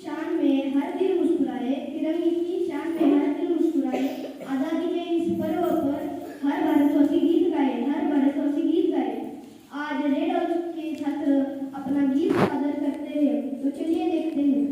शान में हर दिल मुस्कुराए, तिरंगे की शान में हर दिल मुस्कुराए। आज़ादी के इस पर्व पर हर भारतवासी गीत गाए, हर भारतवासी गीत गाए। आज रेड हाउस के छात्र अपना गीत सादर करते हैं, तो चलिए देखते हैं।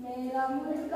मेरा मुल्क